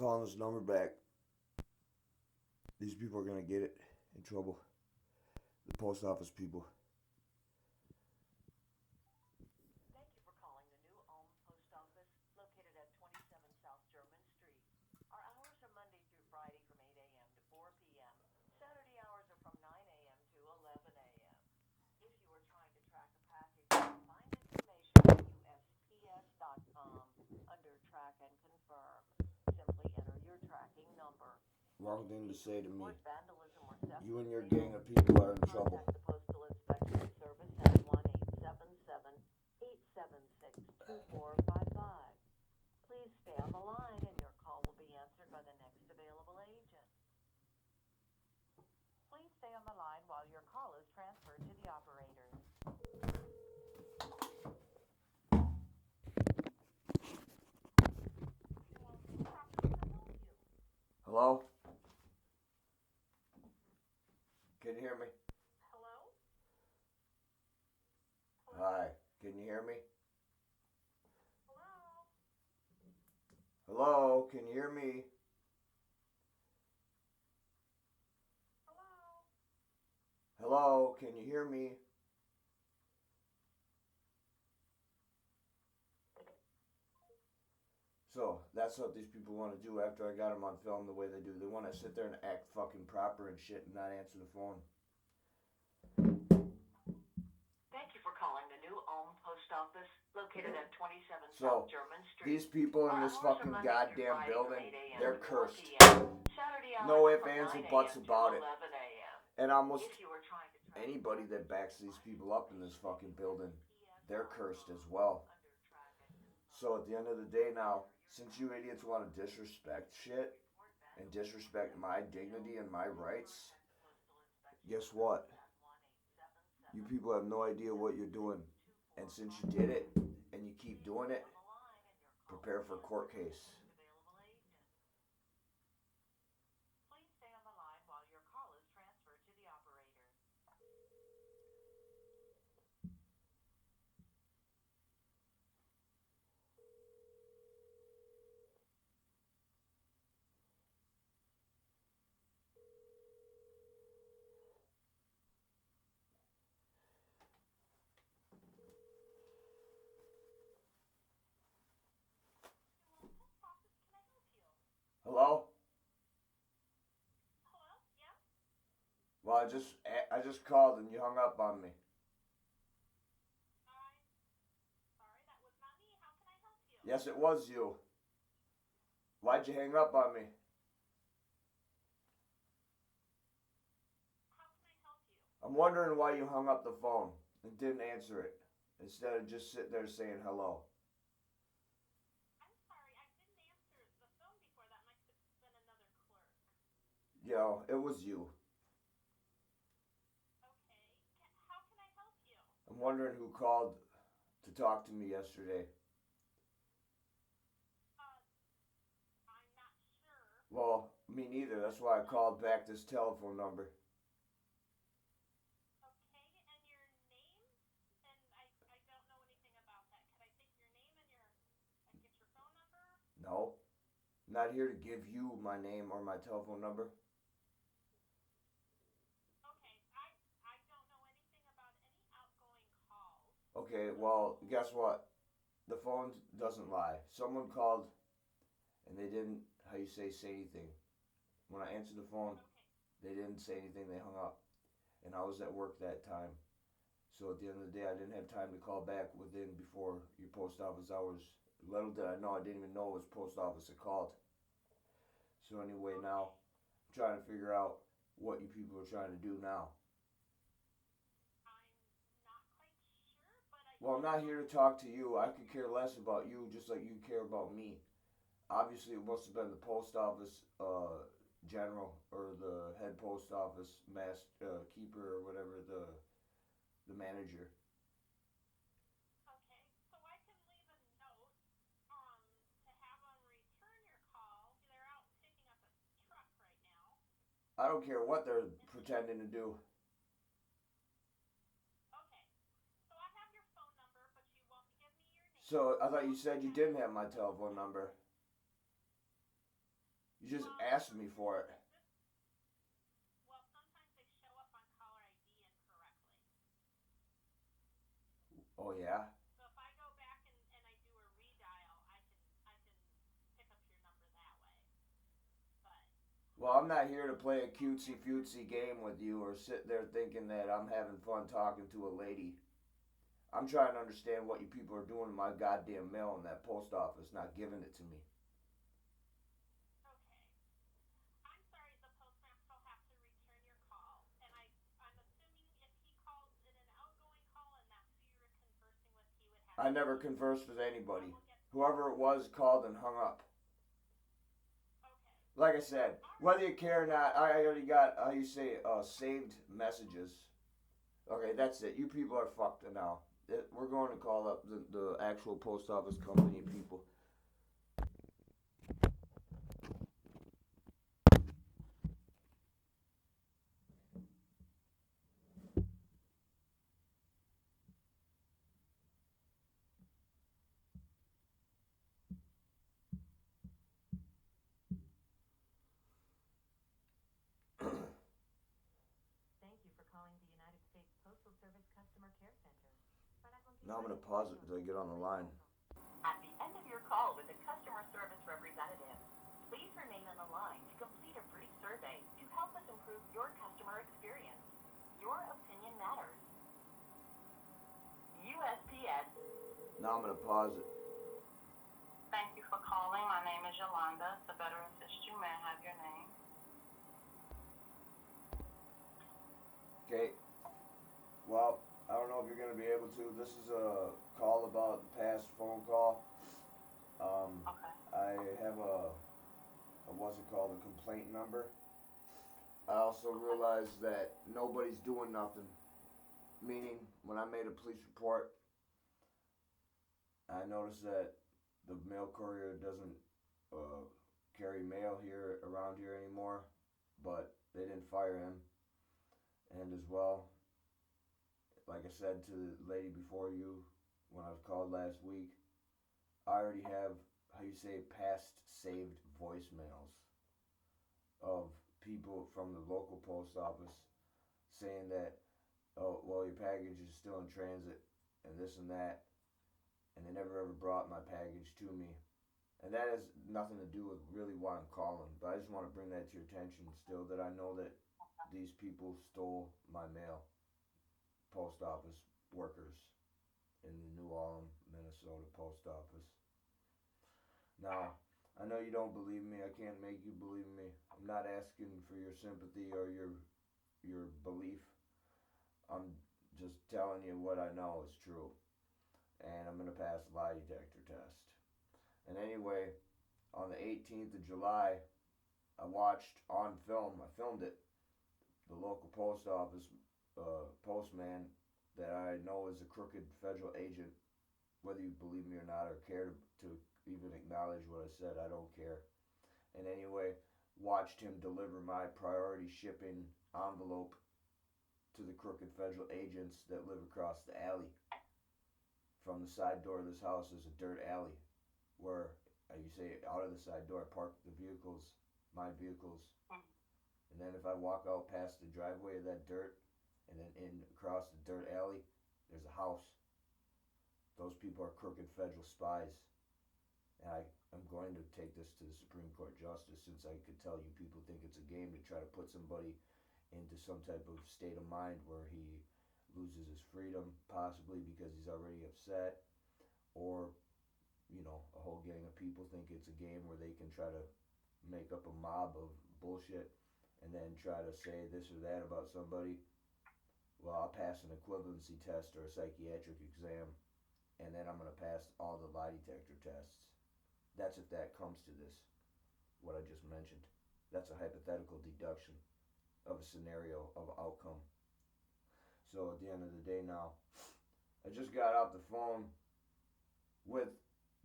calling this number back. These people are gonna get it in trouble. The post office people. Thank you for calling the New Ulm Post Office, located at 27 South German Street. Our hours are Monday through Friday from 8 a.m. to 4 p.m. Saturday hours are from 9 a.m. to 11 a.m. If you are trying to track a package, find information at U.S.P.S.com under Track and Confirm. Simply enter your tracking number. Wrong thing to say to me. Report vandalism or theft. You and your gang of people are in trouble. Contact the Postal Inspection Service at 1-877-876-2455. Please stay on the line and your call will be answered by the next available agent. Please stay on the line while your call is transferred to the operator. Hello? Can you hear me? Hello? Hi. Can you hear me? Hello? Hello? Can you hear me? Hello? Hello? Can you hear me? So, that's what these people want to do after I got them on film the way they do. They want to sit there and act fucking proper and shit and not answer the phone. Thank you for calling the New Ulm Post Office, located at 27 So, South German Street. these people in Our this hours are fucking Monday through goddamn Friday building, from 8 a.m. they're to 4 cursed. p.m. Saturday hours No are ifs, from ands, 9 and buts a.m. to about it. 11 a.m. And almost If you are trying to track anybody that backs these people up in this fucking building, they're cursed as well. So at the end of the day now, since you idiots want to disrespect shit and disrespect my dignity and my rights, guess what? You people have no idea what you're doing. And since you did it, and you keep doing it, prepare for a court case. Please stay on the line while your call is transferred to the operator. Hello? Hello? Yeah? Well, I just called and you hung up on me. Sorry, that was not me. How can I help you? Yes, it was you. Why'd you hang up on me? How can I help you? I'm wondering why you hung up the phone and didn't answer it instead of just sitting there saying hello. I'm sorry, I didn't answer the phone before. That must have been another clerk. Yo, it was you. Okay, how can I help you? I'm wondering who called to talk to me yesterday. I'm not sure. Well, me neither. That's why I called back this telephone number. Okay, and your name? And I don't know anything about that. Could I take your name and get your phone number? No. I'm not here to give you my name or my telephone number. Okay, I don't know anything about any outgoing calls. Okay, well, guess what? The phone doesn't lie. Someone called and they didn't, say anything. When I answered the phone, they didn't say anything, they hung up. And I was at work that time. So at the end of the day, I didn't have time to call back before your post office hours. Little did I know, I didn't even know it was post office that called. So anyway, now, I'm trying to figure out what you people are trying to do now. I'm not quite sure, but Well, I'm not here to talk to you. I could care less about you, just like you care about me. Obviously, it must have been the post office general or the head post office keeper or whatever, the manager. Okay, so I can leave a note to have them return your call. They're out picking up a truck right now. I don't care what they're pretending to do. Okay, so I have your phone number, but you won't give me your name. So I thought you said you didn't have my telephone number. You just Well, asked me for it. this well sometimes they show up on caller ID incorrectly. Oh yeah. So if I go back and I do a redial, I can pick up your number that way. But Well, I'm not here to play a cutesy fusey game with you or sit there thinking that I'm having fun talking to a lady. I'm trying to understand what you people are doing to my goddamn mail in that post office, not giving it to me. okay. I'm sorry the postmaster will have to return your call. And I'm assuming if he calls in an outgoing call and that's who you were conversing with, he would have I to never leave. conversed with I anybody. will get Whoever it was called and hung up. okay. Like I said, All whether right. you care or not, I already got, how you say, saved messages. Okay, that's it. You people are fucked now. We're going to call up the actual post office company people. Thank you for calling the United States Postal Service Customer Care Center. Now I'm going to pause it until I get on the line. At the end of your call with a customer service representative, please remain on the line to complete a brief survey to help us improve your customer experience. Your opinion matters. U.S.P.S. Now I'm going to pause it. Thank you for calling. My name is Yolanda. To better assist you, may I have your name? Okay. Well, I don't know if you're going to be able to. This is a call about the past phone call. Okay. I have what's it called, a complaint number. I also realized that nobody's doing nothing. Meaning, when I made a police report, I noticed that the mail courier doesn't uh, carry mail here around here anymore, but they didn't fire him. And as well, like I said to the lady before you, when I was called last week, I already have, how you say, past saved voicemails of people from the local post office saying that, oh, well, your package is still in transit and this and that, and they never ever brought my package to me. And that has nothing to do with really why I'm calling, but I just want to bring that to your attention still, that I know that these people stole my mail, post office workers in the New Ulm, Minnesota post office. Now, I know you don't believe me. I can't make you believe me. I'm not asking for your sympathy or your belief. I'm just telling you what I know is true. And I'm going to pass a lie detector test. And anyway, on the 18th of July, I watched on film, I filmed it, the local post office postman that I know is a crooked federal agent, whether you believe me or not or care to even acknowledge what I said, I don't care. And anyway, watched him deliver my priority shipping envelope to the crooked federal agents that live across the alley. From the side door of this house is a dirt alley where you say out of the side door I park the vehicles, my vehicles. And then if I walk out past the driveway of that dirt and then in across the dirt alley, there's a house. Those people are crooked federal spies. And I'm going to take this to the Supreme Court Justice, since I could tell you people think it's a game to try to put somebody into some type of state of mind where he loses his freedom, possibly because he's already upset, or, you know, a whole gang of people think it's a game where they can try to make up a mob of bullshit and then try to say this or that about somebody. Well, I'll pass an equivalency test or a psychiatric exam, and then I'm going to pass all the lie detector tests. That's if that comes to this, what I just mentioned. That's a hypothetical deduction of a scenario of outcome. So at the end of the day now, I just got off the phone with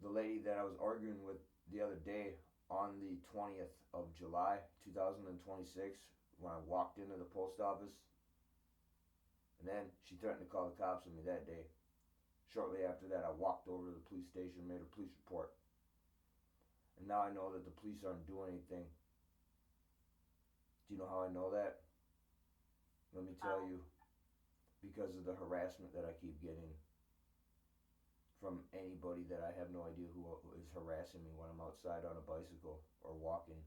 the lady that I was arguing with the other day on the 20th of July, 2026, when I walked into the post office. And then she threatened to call the cops on me that day. Shortly after that, I walked over to the police station and made a police report. And now I know that the police aren't doing anything. Do you know how I know that? Let me tell you. Because of the harassment that I keep getting from anybody that I have no idea who is harassing me when I'm outside on a bicycle or walking,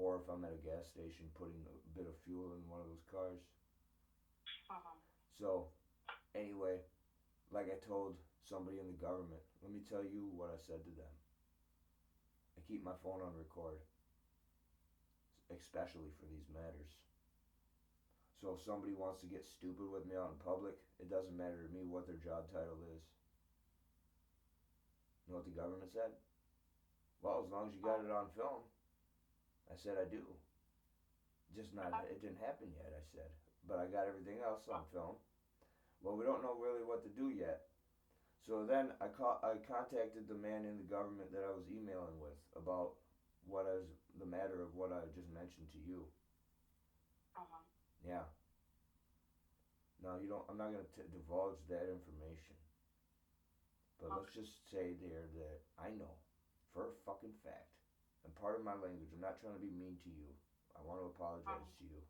or if I'm at a gas station putting a bit of fuel in one of those cars. So, anyway, like I told somebody in the government, let me tell you what I said to them. I keep my phone on record, especially for these matters. So if somebody wants to get stupid with me out in public, it doesn't matter to me what their job title is. You know what the government said? Well, as long as you got it on film. I said I do. Just not, it didn't happen yet, I said. But I got everything else on film. Well, we don't know really what to do yet. So then I contacted the man in the government that I was emailing with about what is the matter of what I just mentioned to you. Yeah. Now you don't. I'm not gonna divulge that information. But let's just say there that I know, for a fucking fact, and part of my language. I'm not trying to be mean to you. I want to apologize to you,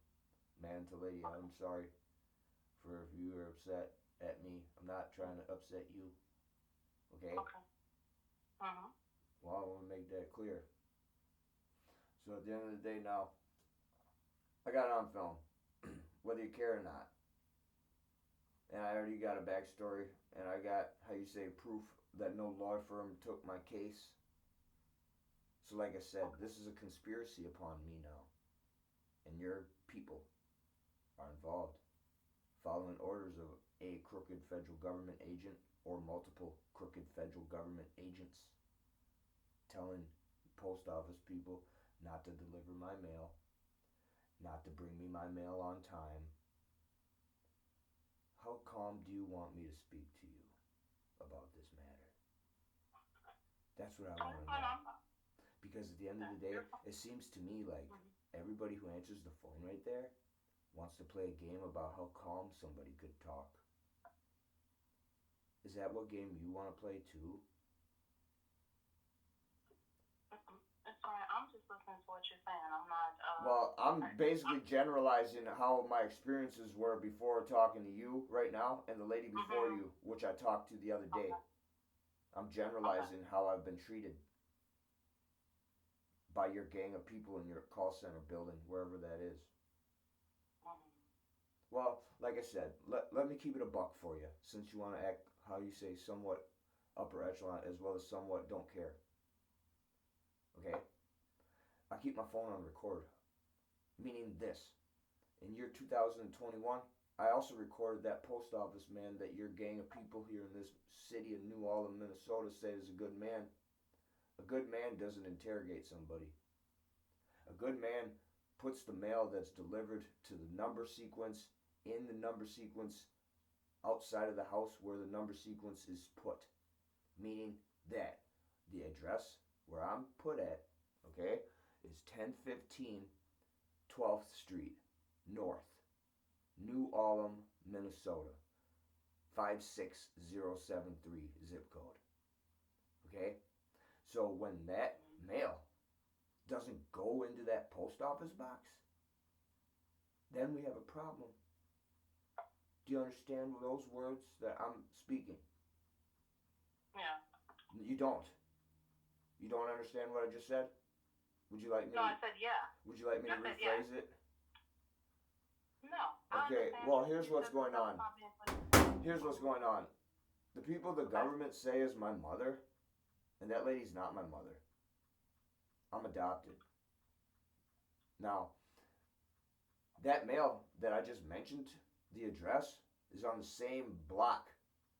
man to lady. I'm sorry for if you were upset at me. I'm not trying to upset you. Okay. Well, I want to make that clear. So at the end of the day, now I got it on film, whether you care or not. And I already got a backstory, and I got, how you say, proof that no law firm took my case. So like I said, this is a conspiracy upon me now. And your people are involved, following orders of a crooked federal government agent or multiple crooked federal government agents, telling post office people not to deliver my mail, not to bring me my mail on time. How calm do you want me to speak to you about this matter? That's what I want to know. Because at the end of the day, it seems to me like everybody who answers the phone right there wants to play a game about how calm somebody could talk. Is that what game you want to play too? It's fine. I'm just listening to what you're saying. I'm not. Well, I'm basically generalizing how my experiences were before talking to you right now and the lady before you, which I talked to the other day. I'm generalizing how I've been treated by your gang of people in your call center building, wherever that is. Well, like I said, let me keep it a buck for you, since you want to act, how you say, somewhat upper echelon as well as somewhat don't care. Okay? I keep my phone on record. Meaning this. In year 2021, I also recorded that post office man that your gang of people here in this city of New Orleans, Minnesota say is a good man. A good man doesn't interrogate somebody. A good man puts the mail that's delivered to the number sequence in the number sequence outside of the house where the number sequence is put. Meaning that the address where I'm put at, okay, is 1015 12th Street North, New Orleans, Minnesota, 56073 zip code. Okay? So when that mail doesn't go into that post office box, then we have a problem. Do you understand those words that I'm speaking? Yeah. You don't. You don't understand what I just said? Would you like me No, to, I said yeah. would you like me to rephrase it? No. Okay, well, here's what's going on. Here's what's going on. The people the government say is my mother, and that lady's not my mother. I'm adopted. Now, that mail that I just mentioned, the address, is on the same block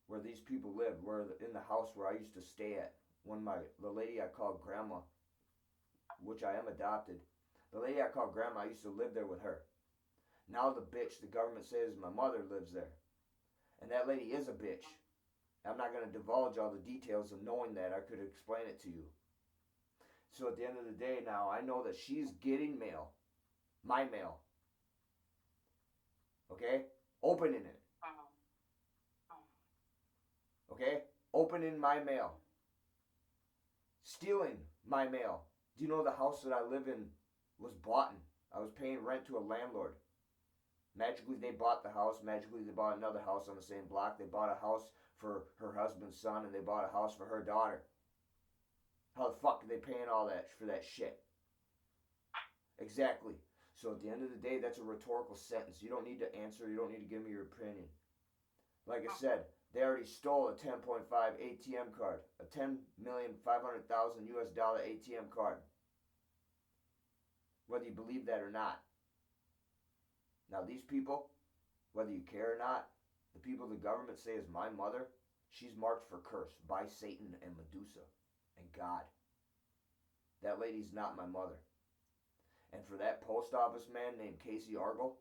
where these people lived, where in the house where I used to stay at. When the lady I called grandma, which I am adopted, the lady I called grandma, I used to live there with her. Now the bitch the government says my mother lives there. And that lady is a bitch. I'm not going to divulge all the details of knowing that. I could explain it to you. So at the end of the day now, I know that she's getting mail. My mail. Okay? Opening it. Okay? Opening my mail. Stealing my mail. Do you know the house that I live in was bought. I was paying rent to a landlord. Magically, they bought the house. Magically, they bought another house on the same block. They bought a house for her husband's son, and they bought a house for her daughter. How the fuck are they paying all that for that shit? Exactly. So at the end of the day, that's a rhetorical sentence. You don't need to answer. You don't need to give me your opinion. Like I said, they already stole a 10.5 ATM card, a $10,500,000 US dollar ATM card. Whether you believe that or not. Now these people, whether you care or not, the people the government say is my mother, she's marked for curse by Satan and Medusa and God. That lady's not my mother. And for that post office man named Casey Argle,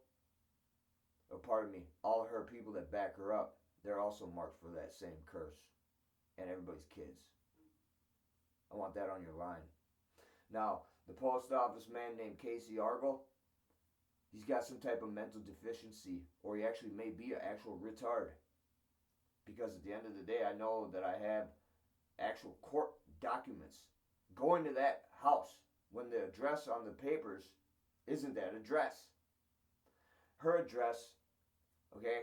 or pardon me, all of her people that back her up, they're also marked for that same curse. And everybody's kids. I want that on your line. Now, the post office man named Casey Argle, he's got some type of mental deficiency, or he actually may be an actual retard. Because at the end of the day, I know that I have actual court documents going to that house when the address on the papers isn't that address. Her address, okay,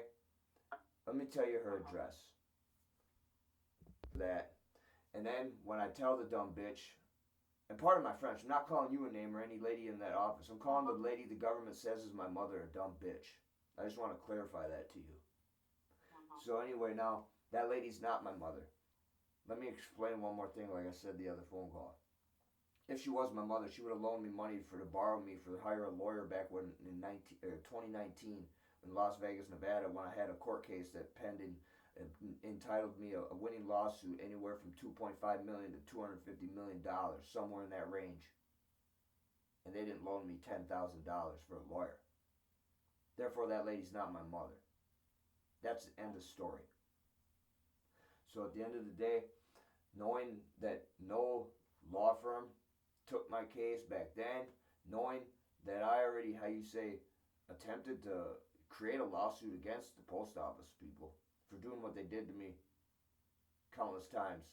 let me tell you her address. That. And then when I tell the dumb bitch, and pardon my French, I'm not calling you a name or any lady in that office. I'm calling the lady the government says is my mother a dumb bitch. I just want to clarify that to you. So anyway, now, that lady's not my mother. Let me explain one more thing like I said the other phone call. If she was my mother, she would have loaned me money to borrow me for hire a lawyer back when in 2019 in Las Vegas, Nevada, when I had a court case that pending entitled me a winning lawsuit anywhere from $2.5 million to $250 million, somewhere in that range. And they didn't loan me $10,000 for a lawyer. Therefore, that lady's not my mother. That's the end of the story. So at the end of the day, knowing that no law firm took my case back then, knowing that I already, attempted to create a lawsuit against the post office people for doing what they did to me countless times.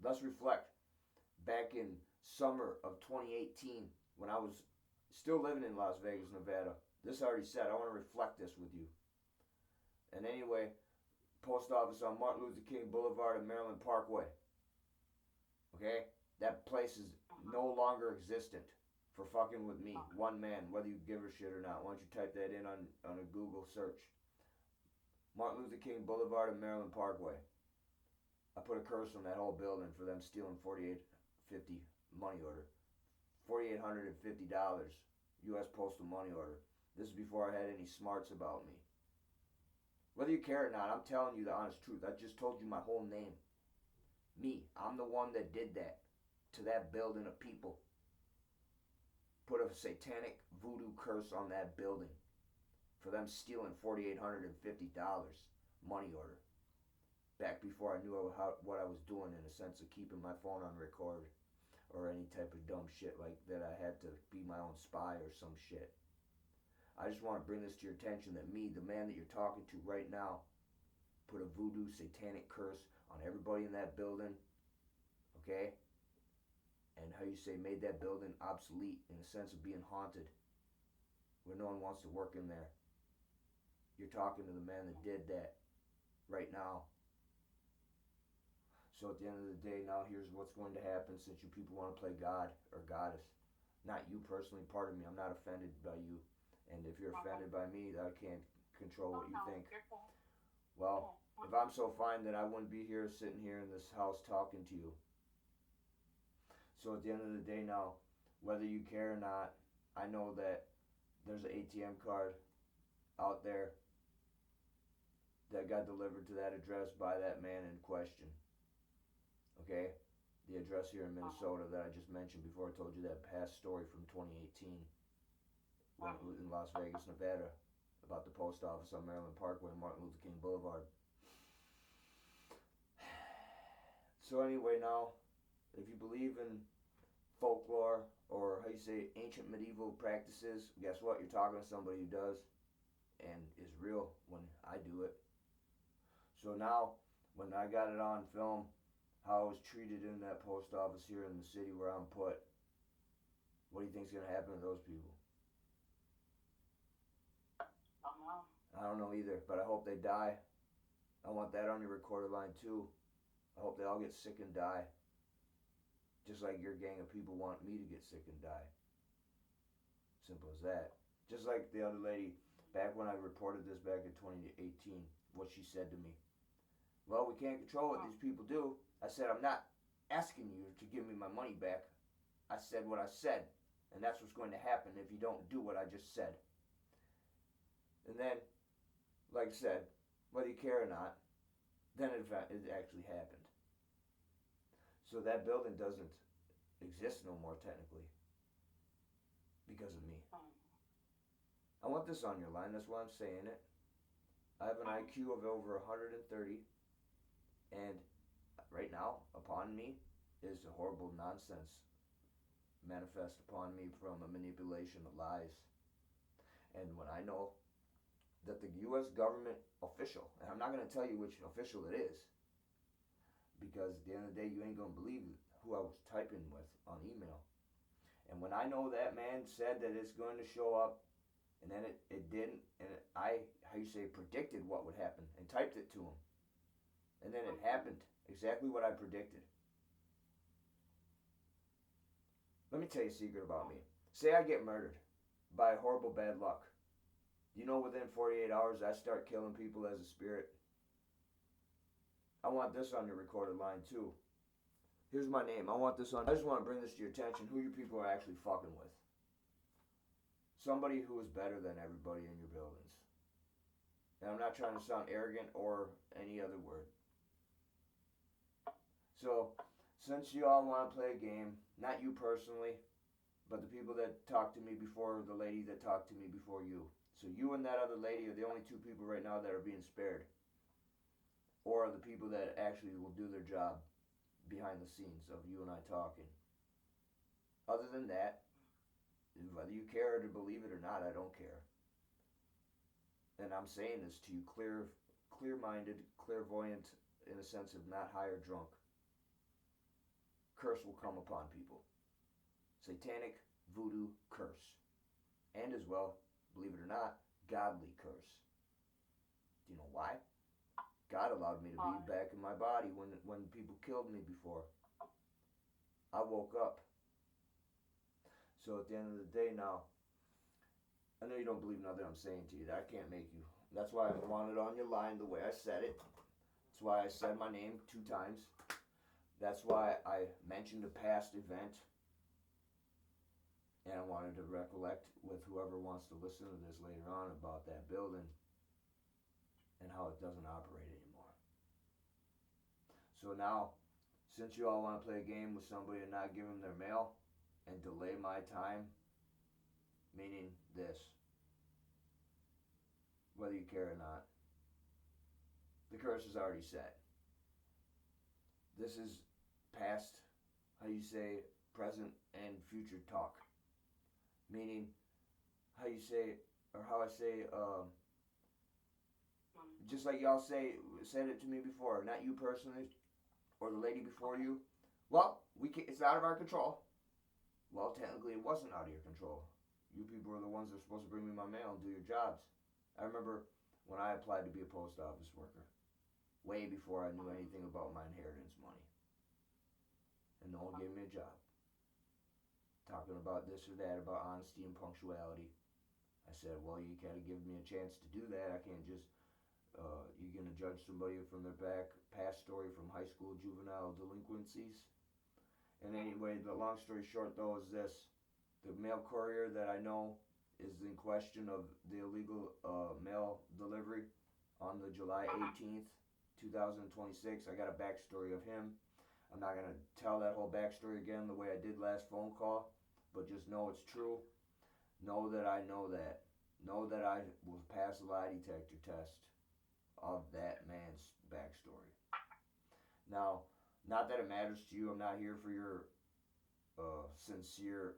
Let's reflect back in summer of 2018 when I was still living in Las Vegas, Nevada. This already said, I want to reflect this with you. And anyway, post office on Martin Luther King Boulevard and Maryland Parkway. Okay? That place is no longer existent for fucking with me. One man, whether you give a shit or not. Why don't you type that in on a Google search. Martin Luther King Boulevard and Maryland Parkway. I put a curse on that whole building for them stealing $48.50 money order. $4,850 U.S. postal money order. This is before I had any smarts about me. Whether you care or not, I'm telling you the honest truth. I just told you my whole name. Me. I'm the one that did that to that building of people. Put a satanic voodoo curse on that building for them stealing $4,850 money order. Back before I knew what I was doing, in a sense of keeping my phone on record or any type of dumb shit like that. I had to be my own spy or some shit. I just want to bring this to your attention that me, the man that you're talking to right now, put a voodoo satanic curse on everybody in that building, okay? And made that building obsolete in the sense of being haunted, where no one wants to work in there. You're talking to the man that did that right now. So at the end of the day, now here's what's going to happen since you people want to play God or Goddess. Not you personally, pardon me, I'm not offended by you. And if you're offended by me, I can't control what you think. Well, if I'm so fine, then I wouldn't be here sitting here in this house talking to you. So at the end of the day now, whether you care or not, I know that there's an ATM card out there that got delivered to that address by that man in question. Okay? The address here in Minnesota that I just mentioned before I told you that past story from 2018 when it was in Las Vegas, Nevada, about the post office on Maryland Parkway and Martin Luther King Boulevard. So anyway, now, if you believe in folklore or ancient medieval practices, guess what? You're talking to somebody who does and is real when I do it. So now, when I got it on film, how I was treated in that post office here in the city where I'm put, What do you think's gonna happen to those people? Don't know. I don't know either, but I hope they die. I want that on your recorded line too. I hope they all get sick and die. Just like your gang of people want me to get sick and die. Simple as that. Just like the other lady, back when I reported this back in 2018, what she said to me. Well, we can't control what these people do. I said, I'm not asking you to give me my money back. I said what I said, and that's what's going to happen if you don't do what I just said. And then, like I said, whether you care or not, then it actually happened. So that building doesn't exist no more technically because of me. I want this on your line, that's why I'm saying it. I have an IQ of over 130, and right now, upon me, is a horrible nonsense manifest upon me from a manipulation of lies. And when I know that the U.S. government official, and I'm not going to tell you which official it is, because at the end of the day, you ain't going to believe who I was typing with on email. And when I know that man said that it's going to show up, and then it didn't, and predicted what would happen, and typed it to him. And then it happened, exactly what I predicted. Let me tell you a secret about me. Say I get murdered by horrible bad luck. You know, within 48 hours, I start killing people as a spirit. I want this on your recorded line, too. Here's my name. I just want to bring this to your attention, who your people are actually fucking with. Somebody who is better than everybody in your buildings. And I'm not trying to sound arrogant or any other word. So, since you all want to play a game, not you personally, but the people that talked to me before, the lady that talked to me before you. So you and that other lady are the only two people right now that are being spared. Or the people that actually will do their job behind the scenes of you and I talking. Other than that, whether you care to believe it or not, I don't care. And I'm saying this to you clear-minded, clairvoyant, in a sense of not high or drunk. Curse will come upon people. Satanic voodoo curse. And as well, believe it or not, godly curse. Do you know why? God allowed me to be back in my body when people killed me before. I woke up. So at the end of the day now, I know you don't believe nothing I'm saying to you. That I can't make you. That's why I want it on your line the way I said it. That's why I said my name 2 times. That's why I mentioned a past event. And I wanted to recollect with whoever wants to listen to this later on about that building and how it doesn't operate anymore. So now, since you all want to play a game with somebody and not give them their mail and delay my time, meaning this, whether you care or not, the curse is already set. This is past, present and future talk. Meaning, how I say, just like y'all said it to me before, not you personally, or the lady before you. Well, it's out of our control. Well, technically it wasn't out of your control. You people are the ones that are supposed to bring me my mail and do your jobs. I remember when I applied to be a post office worker, way before I knew anything about my inheritance money. And no one gave me a job. Talking about this or that, about honesty and punctuality. I said, well, you gotta give me a chance to do that. I can't just, you're gonna judge somebody from their past story from high school juvenile delinquencies. And anyway, the long story short though is this. The mail courier that I know is in question of the illegal mail delivery on the July 18th, 2026. I got a backstory of him. I'm not going to tell that whole backstory again the way I did last phone call, but just know it's true. Know that I know that. Know that I will pass a lie detector test of that man's backstory. Now, not that it matters to you. I'm not here for your sincere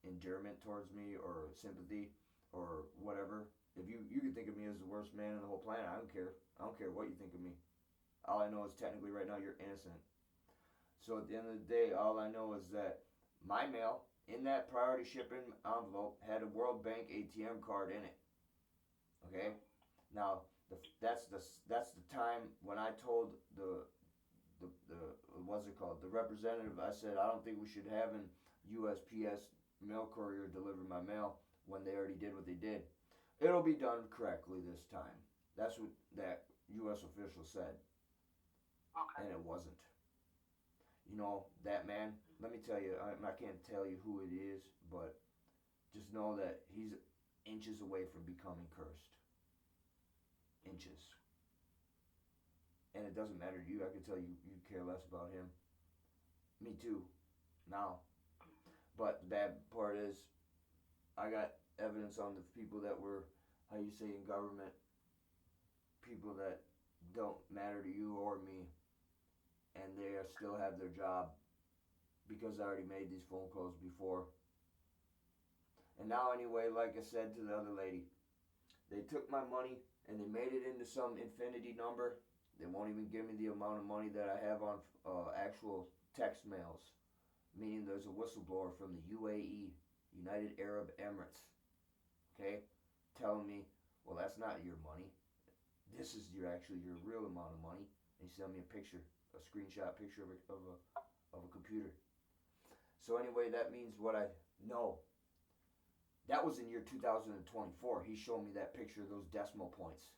endearment towards me or sympathy or whatever. If you can think of me as the worst man in the whole planet, I don't care. I don't care what you think of me. All I know is technically right now you're innocent. So at the end of the day, all I know is that my mail in that priority shipping envelope had a World Bank ATM card in it. Okay, now that's the time when I told the what's it called, the representative. I said I don't think we should have an U.S.P.S. mail courier deliver my mail when they already did what they did. It'll be done correctly this time. That's what that U.S. official said, Okay. and it wasn't. You know that man. Let me tell you, I can't tell you who it is, but just know that he's inches away from becoming cursed. Inches. And it doesn't matter to you. I can tell you, you care less about him. Me too. Now. But the bad part is, I got evidence on the people that were, how you say, in government, people that don't matter to you or me, and they still have their job because I already made these phone calls before. And now, anyway, like I said to the other lady, they took my money and they made it into some infinity number. They won't even give me the amount of money that I have on actual text mails, meaning there's a whistleblower from the UAE, United Arab Emirates, okay, telling me, well, that's not your money. This is your real amount of money. And he sent me a picture, a screenshot picture of a computer. So anyway, that means what I know. That was in year 2024. He showed me that picture of those decimal points.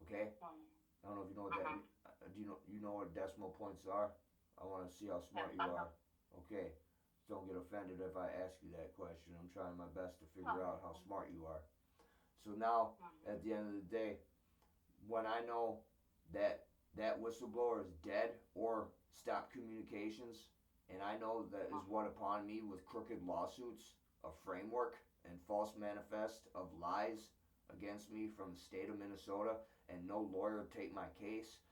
Okay? I don't know if you know what that. Do you know what decimal points are? I want to see how smart you are. Okay. Don't get offended if I ask you that question. I'm trying my best to figure out how smart you are. So now, at the end of the day, when I know that that whistleblower is dead or stopped communications, and I know that is what upon me with crooked lawsuits, a framework, and false manifest of lies against me from the state of Minnesota, and no lawyer will take my case.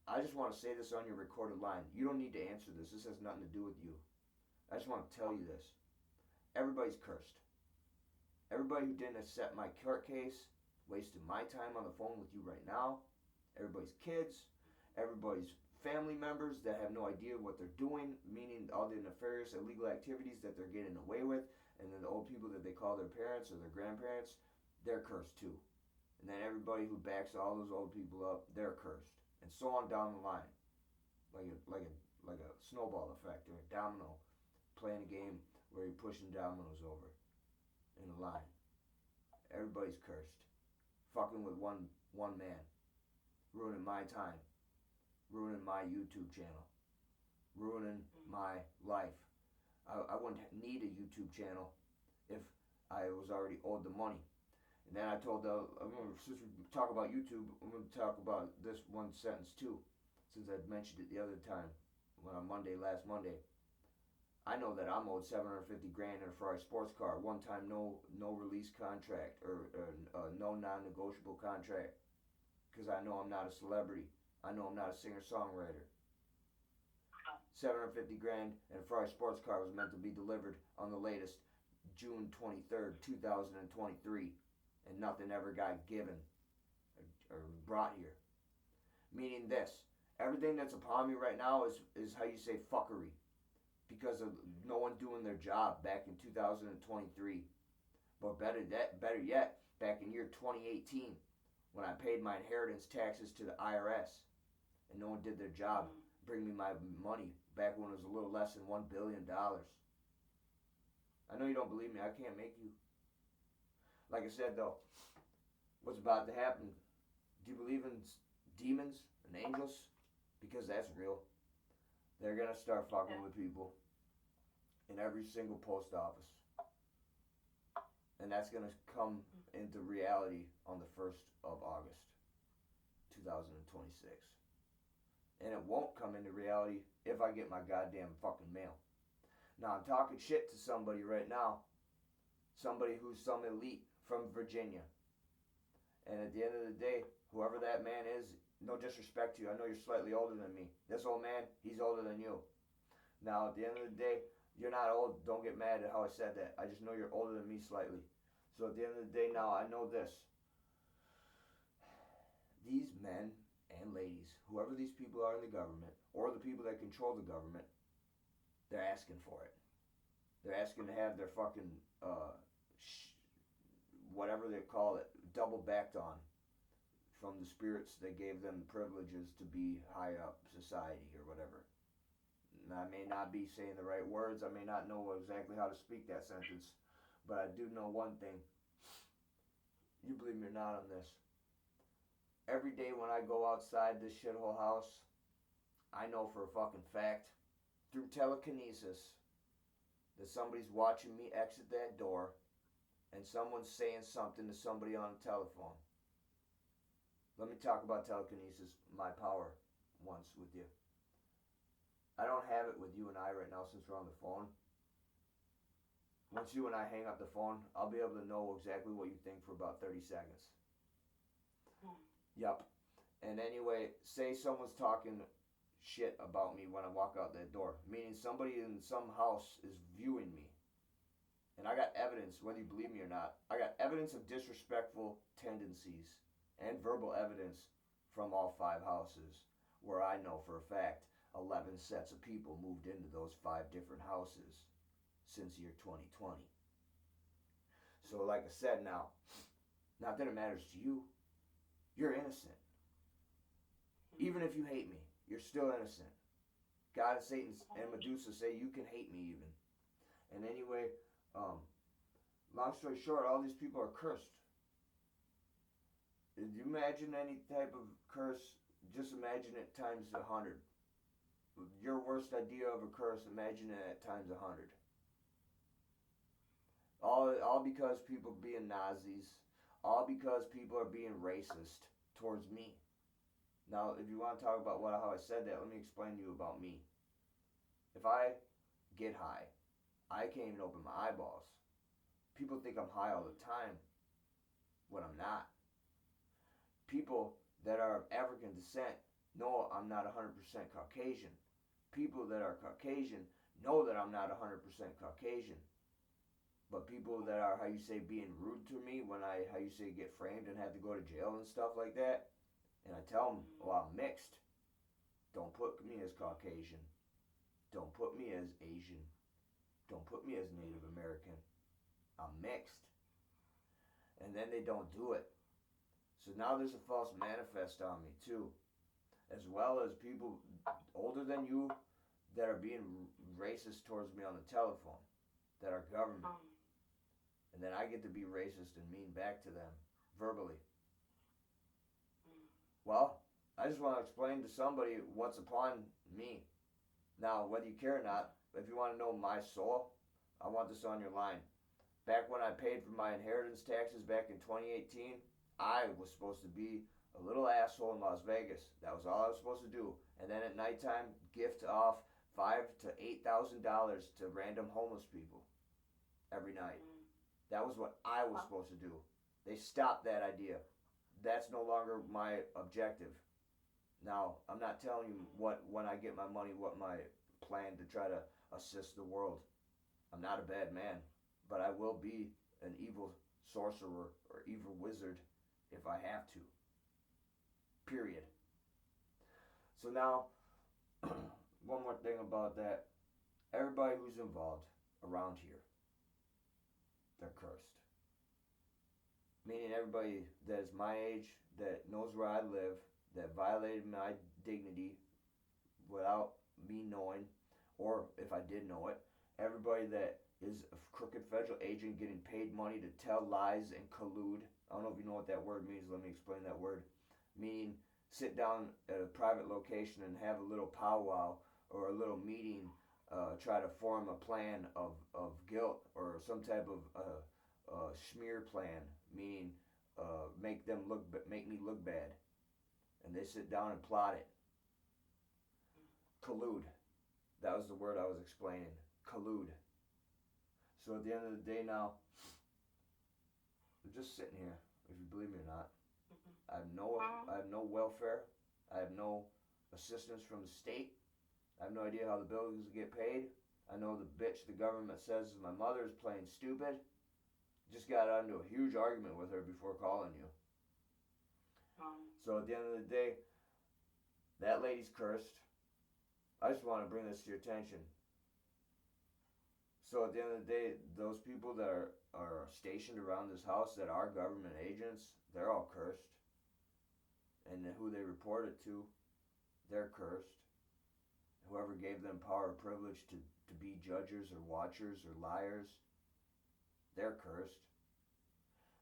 I just want to say this on your recorded line. You don't need to answer this. This has nothing to do with you. I just want to tell you this. Everybody's cursed. Everybody who didn't accept my court case, wasted my time on the phone with you right now. Everybody's kids, everybody's family members that have no idea what they're doing, meaning all the nefarious illegal activities that they're getting away with, and then the old people that they call their parents or their grandparents, they're cursed too. And then everybody who backs all those old people up, they're cursed. And so on down the line. Like a snowball effect or a domino, playing a game where you're pushing dominoes over in a line. Everybody's cursed. Fucking with one man. Ruining my time. Ruining my YouTube channel. Ruining my life. I wouldn't need a YouTube channel if I was already owed the money. And then I told since we talk about YouTube, I'm going to talk about this one sentence too, since I mentioned it the other time, last Monday. I know that I'm owed $750,000 in a Ferrari sports car, one time no release contract or no non-negotiable contract, because I know I'm not a celebrity. I know I'm not a singer-songwriter. $750,000 in a Ferrari sports car was meant to be delivered on the latest June 23rd, 2023, and nothing ever got given or brought here. Meaning this, everything that's upon me right now is how you say fuckery, because of no one doing their job back in 2023. But better yet, back in year 2018, when I paid my inheritance taxes to the IRS, and no one did their job, bring me my money back when it was a little less than $1 billion. I know you don't believe me. I can't make you. Like I said, though, what's about to happen? Do you believe in demons and angels? Because that's real. They're going to start fucking with people in every single post office. And that's going to come into reality on the 1st of August, 2026. And it won't come into reality if I get my goddamn fucking mail. Now, I'm talking shit to somebody right now. Somebody who's some elite from Virginia. And at the end of the day, whoever that man is, no disrespect to you. I know you're slightly older than me. This old man, he's older than you. Now, at the end of the day, you're not old. Don't get mad at how I said that. I just know you're older than me slightly. So at the end of the day now, I know this. These men and ladies, whoever these people are in the government, or the people that control the government, they're asking for it. They're asking to have their fucking whatever they call it double backed on from the spirits that gave them privileges to be high up society or whatever. And I may not be saying the right words. I may not know exactly how to speak that sentence, but I do know one thing. You believe me or not on this. Every day when I go outside this shithole house, I know for a fucking fact, through telekinesis, that somebody's watching me exit that door and someone's saying something to somebody on the telephone. Let me talk about telekinesis, my power, once with you. I don't have it with you and I right now since we're on the phone. Once you and I hang up the phone, I'll be able to know exactly what you think for about 30 seconds. Yup. And anyway, say someone's talking shit about me when I walk out that door, meaning somebody in some house is viewing me. And I got evidence, whether you believe me or not, I got evidence of disrespectful tendencies and verbal evidence from all 5 houses, where I know for a fact 11 sets of people moved into those 5 different houses since year 2020. So like I said now, not that it matters to you, you're innocent. Even if you hate me, you're still innocent. God and Satan and Medusa say you can hate me even. And anyway, long story short, all these people are cursed. If you imagine any type of curse, just imagine it times 100. Your worst idea of a curse, imagine it at times 100. All because people being Nazis, all because people are being racist towards me. Now, if you want to talk about how I said that, let me explain to you about me. If I get high, I can't even open my eyeballs. People think I'm high all the time when I'm not. People that are of African descent know I'm not 100% Caucasian. People that are Caucasian know that I'm not 100% Caucasian. But people that are, being rude to me when I, get framed and have to go to jail and stuff like that, and I tell them, well, I'm mixed. Don't put me as Caucasian. Don't put me as Asian. Don't put me as Native American. I'm mixed. And then they don't do it. So now there's a false manifest on me too. As well as people older than you that are being racist towards me on the telephone. That are government. And then I get to be racist and mean back to them. Verbally. Well, I just want to explain to somebody what's upon me. Now, whether you care or not, if you want to know my soul, I want this on your line. Back when I paid for my inheritance taxes back in 2018, I was supposed to be a little asshole in Las Vegas. That was all I was supposed to do. And then at nighttime, gift off $5,000 to $8,000 to random homeless people every night. That was what I was supposed to do. They stopped that idea. That's no longer my objective. Now, I'm not telling you when I get my money, what my plan to try to assist the world. I'm not a bad man, but I will be an evil sorcerer or evil wizard if I have to. Period. So now, one more thing about that. Everybody who's involved around here, they're cursed. Meaning everybody that is my age, that knows where I live, that violated my dignity without me knowing, or if I did know it, everybody that is a crooked federal agent getting paid money to tell lies and collude. I don't know if you know what that word means. Let me explain that word. Meaning sit down at a private location and have a little powwow or a little meeting, try to form a plan of guilt or some type of smear plan, meaning make me look bad. And they sit down and plot it. Collude. That was the word I was explaining. Collude. So at the end of the day now, I'm just sitting here, if you believe me or not. I have no welfare. I have no assistance from the state. I have no idea how the bills get paid. I know the bitch the government says is my mother is playing stupid. Just got into a huge argument with her before calling you. So at the end of the day, that lady's cursed. I just want to bring this to your attention. So at the end of the day, those people that are stationed around this house that are government agents, they're all cursed. And who they report it to, they're cursed. Whoever gave them power or privilege to be judges or watchers or liars, they're cursed.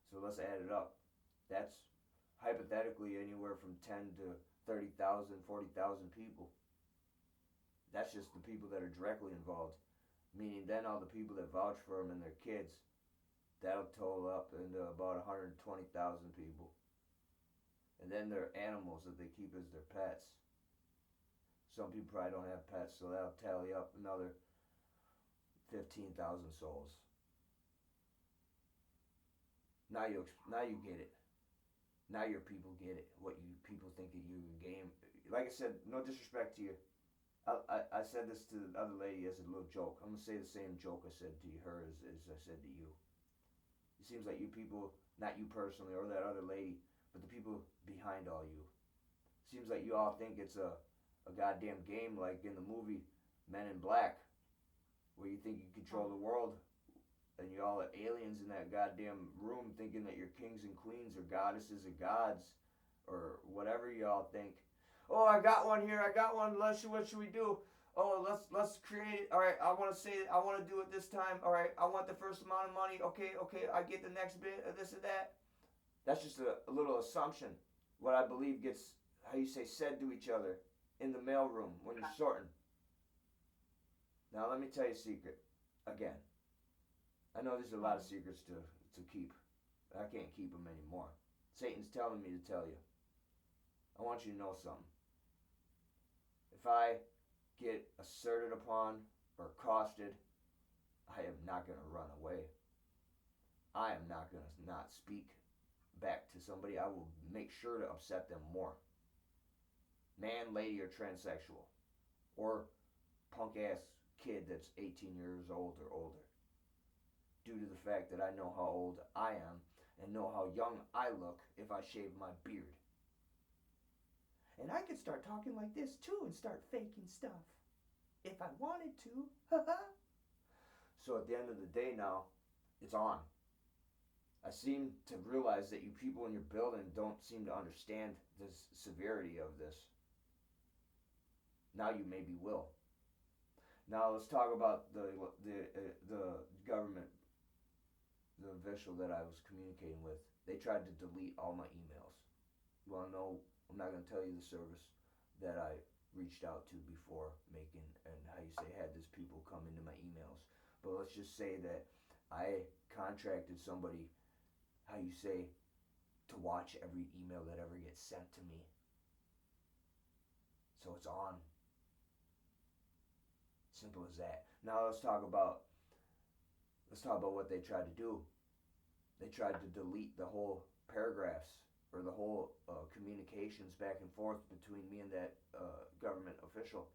So let's add it up. That's hypothetically anywhere from 10 to 30,000, 40,000 people. That's just the people that are directly involved. Meaning then all the people that vouch for them and their kids, that'll total up into about 120,000 people. And then their animals that they keep as their pets. Some people probably don't have pets, so that'll tally up another 15,000 souls. Now you get it. Now your people get it. What you people think that you game. Like I said, no disrespect to you. I said this to the other lady as a little joke. I'm gonna say the same joke I said to her as I said to you. It seems like you people, not you personally or that other lady, but the people behind all you. Seems like you all think it's a goddamn game like in the movie Men in Black, where you think you control the world, and you all are aliens in that goddamn room thinking that you're kings and queens or goddesses or gods or whatever y'all think. Oh, I got one here. I got one. What should we do? Oh, let's create it. All right, I want to say it. I want to do it this time. All right, I want the first amount of money. Okay, I get the next bit of this or that. That's just a little assumption. What I believe gets, how you say, said to each other in the mailroom when you're sorting. Now let me tell you a secret. Again, I know there's a lot of secrets to keep. I can't keep them anymore. Satan's telling me to tell you. I want you to know something. If I get asserted upon or accosted, I am not going to run away. I am not going to not speak back to somebody. I will make sure to upset them more. Man, lady, or transsexual. Or punk ass kid that's 18 years old or older. Due to the fact that I know how old I am and know how young I look if I shave my beard. And I could start talking like this too and start faking stuff. If I wanted to. So at the end of the day now, it's on. I seem to realize that you people in your building don't seem to understand the severity of this. Now you maybe will. Now let's talk about the government, the official that I was communicating with. They tried to delete all my emails. You want to know? I'm not going to tell you the service that I reached out to before making, and how you say, had this people come into my emails. But let's just say that I contracted somebody, how you say, to watch every email that ever gets sent to me. So it's on. Simple as that. Now let's talk about what they tried to do. They tried to delete the whole paragraphs or the whole communications back and forth between me and that government official.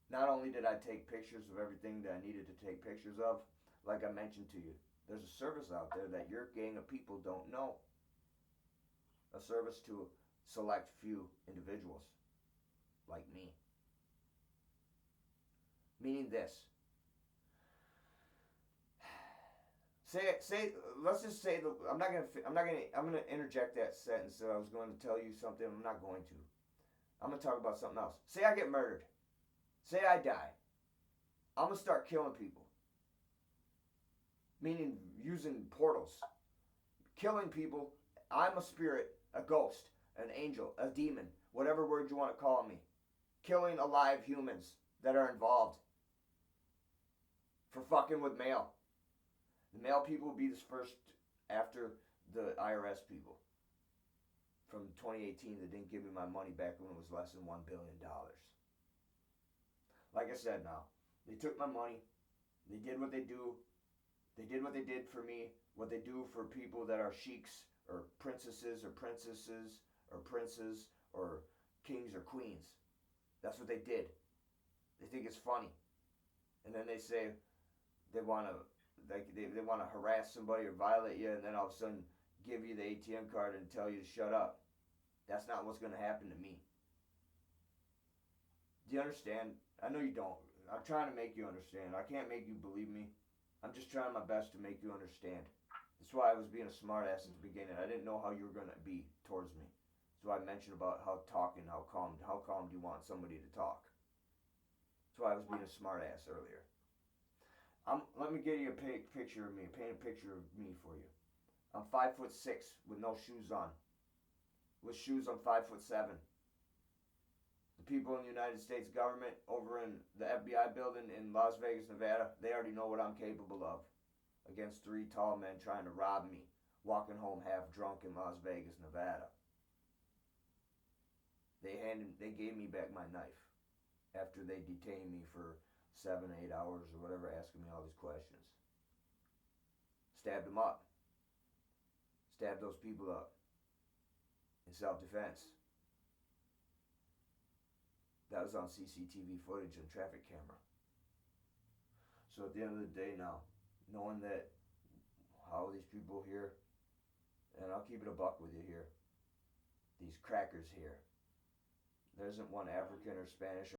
Not only did I take pictures of everything that I needed to take pictures of, like I mentioned to you, there's a service out there that your gang of people don't know. A service to select few individuals, like me. Meaning this. Let's just say, I'm gonna interject that sentence that I was going to tell you something. I'm not going to. I'm gonna talk about something else. Say I get murdered. Say I die. I'm gonna start killing people. Meaning using portals. Killing people. I'm a spirit, a ghost, an angel, a demon, whatever word you want to call me. Killing alive humans that are involved. For fucking with mail. The mail people will be this first after the IRS people from 2018 that didn't give me my money back when it was less than $1 billion. Like I said now, they took my money. They did what they do. They did what they did for me, what they do for people that are sheiks or princesses or princesses or princes or kings or queens. That's what they did. They think it's funny. And then they say they want to they want to harass somebody or violate you, and then all of a sudden give you the ATM card and tell you to shut up. That's not what's going to happen to me. Do you understand? I know you don't. I'm trying to make you understand. I can't make you believe me. I'm just trying my best to make you understand. That's why I was being a smartass at the beginning. I didn't know how you were gonna be towards me. That's why I mentioned about how talking, how calm do you want somebody to talk? That's why I was being a smartass earlier. Let me get you a picture of me. Paint a picture of me for you. I'm 5'6" with no shoes on. With shoes, I'm 5'7". The people in the United States government over in the FBI building in Las Vegas, Nevada, they already know what I'm capable of against 3 tall men trying to rob me, walking home half drunk in Las Vegas, Nevada. They gave me back my knife after they detained me for 7, 8 hours or whatever, asking me all these questions. Stabbed them up. Stabbed those people up in self-defense. That was on CCTV footage and traffic camera. So at the end of the day now, knowing that how these people here, and I'll keep it a buck with you here, these crackers here, there isn't one African or Spanish